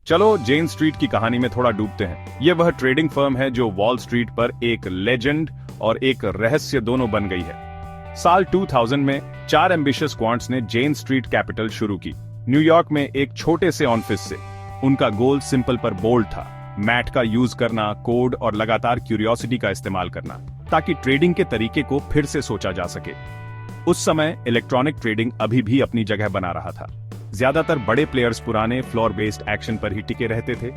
चलो जेन स्ट्रीट की कहानी में थोड़ा डूबते हैं। यह वह ट्रेडिंग फर्म है जो वॉल स्ट्रीट पर एक लेजेंड और एक रहस्य दोनों बन गई है। साल 2000 में 4 एम्बिशियस क्वांट्स ने जेन स्ट्रीट कैपिटल शुरू की, न्यूयॉर्क में एक छोटे से ऑफिस से। उनका गोल सिंपल पर बोल्ड था, मैट का यूज करना, कोड और लगातार क्यूरियोसिटी का इस्तेमाल करना, ताकि ट्रेडिंग के तरीके को फिर से सोचा जा सके। उस समय इलेक्ट्रॉनिक ट्रेडिंग अभी भी अपनी जगह बना रहा था। ज्यादातर बड़े प्लेयर्स पुराने फ्लोर बेस्ड एक्शन पर ही टिके रहते थे,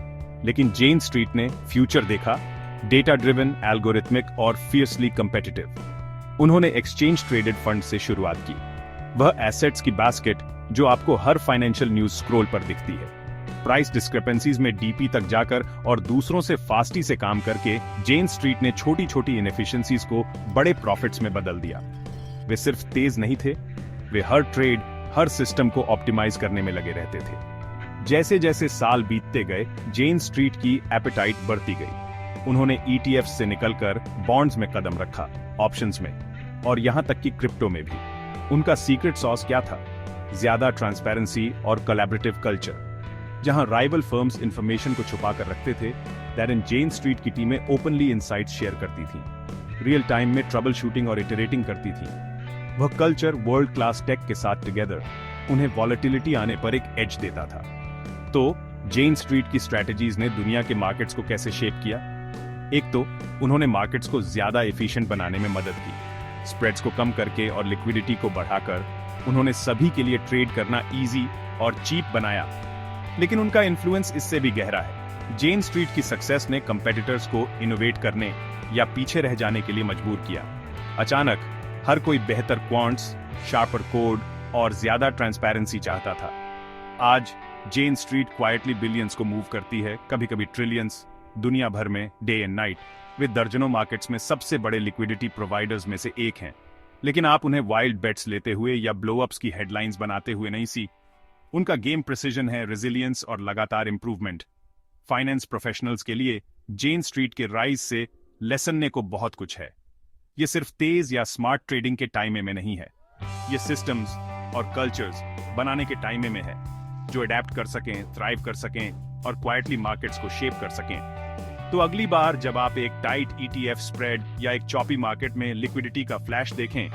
लेकिन जेन स्ट्रीट ने फ्यूचर देखा, डेटा ड्रिवन, एल्गोरिथमिक और फियर्सली कम्पिटिटिव। उन्होंने एक्सचेंज ट्रेडेड फंड से शुरुआत की, वह एसेट्स की बास्केट जो आपको हर फाइनेंशियल न्यूज स्क्रॉल पर दिखती है। प्राइस डिस्क्रिपेंसीज में डीपी तक जाकर और दूसरों से फास्टी से काम करके जेन स्ट्रीट ने छोटी छोटी इनएफिशिएंसीज को बड़े प्रॉफिट्स में बदल दिया। वे सिर्फ तेज नहीं थे, वे हर ट्रेड, हर सिस्टम को ऑप्टिमाइज करने में लगे रहते थे। जैसे जैसे साल बीतते गए, जेन स्ट्रीट की एपेटाइट बढ़ती गई। उन्होंने ईटीएफ से निकलकर बॉन्ड्स में कदम रखा, ऑप्शंस में, और यहां तक कि क्रिप्टो में भी। उनका सीक्रेट सॉस क्या था? ज्यादा ट्रांसपेरेंसी और कोलैबोरेटिव कल्चर। जहां राइवल फर्म्स इंफॉर्मेशन को छुपा कर रखते थे, दैरेन जेन स्ट्रीट की टीमें ओपनली इनसाइट्स शेयर करती थीं, रियल टाइम में ट्रबल शूटिंग और इटरेटिंग करती थीं। वह कल्चर वर्ल्ड क्लास टेक के साथ टुगेदर उन्हें वॉलेटिलिटी आने पर एक एज देता था। तो जेन स्ट्रीट की स्ट्रेटजीज ने दुनिया के मार्केट्स को कैसे शेप किया? एक तो उन्होंने मार्केट्स को ज्यादा एफिशिएंट बनाने में मदद की। स्प्रेड्स को कम करके और लिक्विडिटी को बढ़ाकर उन्होंने सभी के लिए ट्रेड करना इजी और चीप बनाया। लेकिन उनका इन्फ्लुएंस इससे भी गहरा है। जेन स्ट्रीट की सक्सेस ने कंपेटिटर्स को इनोवेट करने या पीछे रह जाने के लिए मजबूर किया। अचानक हर कोई बेहतर क्वांट्स, शार्पर कोड और ज्यादा ट्रांसपेरेंसी चाहता था। आज जेन स्ट्रीट क्वाइटली बिलियंस को मूव करती है, कभी कभी ट्रिलियंस, दुनिया भर में डे एंड नाइट। वे दर्जनों मार्केट्स में सबसे बड़े लिक्विडिटी प्रोवाइडर्स में से एक हैं। लेकिन आप उन्हें वाइल्ड बेट्स लेते हुए या ब्लोअप्स की हेडलाइंस बनाते हुए नहीं सी। उनका गेम प्रिसिजन है, रेजिलियंस और लगातार इंप्रूवमेंट। फाइनेंस प्रोफेशनल्स के लिए जेन स्ट्रीट के राइज से लेसनने को बहुत कुछ है। ये सिर्फ तेज या स्मार्ट ट्रेडिंग के टाइम में नहीं है, ये सिस्टम्स और कल्चर्स बनाने के टाइम में है, जो अडेप्ट कर सकें, थ्राइव कर सकें और क्वाइटली मार्केट्स को शेप कर सकें। तो अगली बार जब आप एक टाइट ईटीएफ स्प्रेड या एक चॉपी मार्केट में लिक्विडिटी का फ्लैश देखें,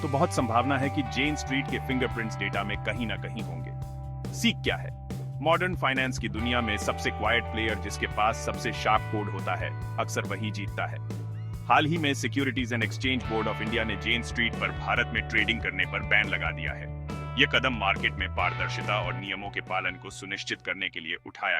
तो बहुत संभावना है कि जेन स्ट्रीट के फिंगरप्रिंट्स डेटा में कहीं ना कहीं होंगे। सीख क्या है? मॉडर्न फाइनेंस की दुनिया में सबसे क्वाइट प्लेयर जिसके पास सबसे शार्प कोड होता है, अक्सर वही जीतता है। हाल ही में securities and exchange board of India ने जेन स्ट्रीट पर भारत में ट्रेडिंग करने पर बैन लगा दिया है। यह कदम मार्केट में पारदर्शिता और नियमों के पालन को सुनिश्चित करने के लिए उठाया गया।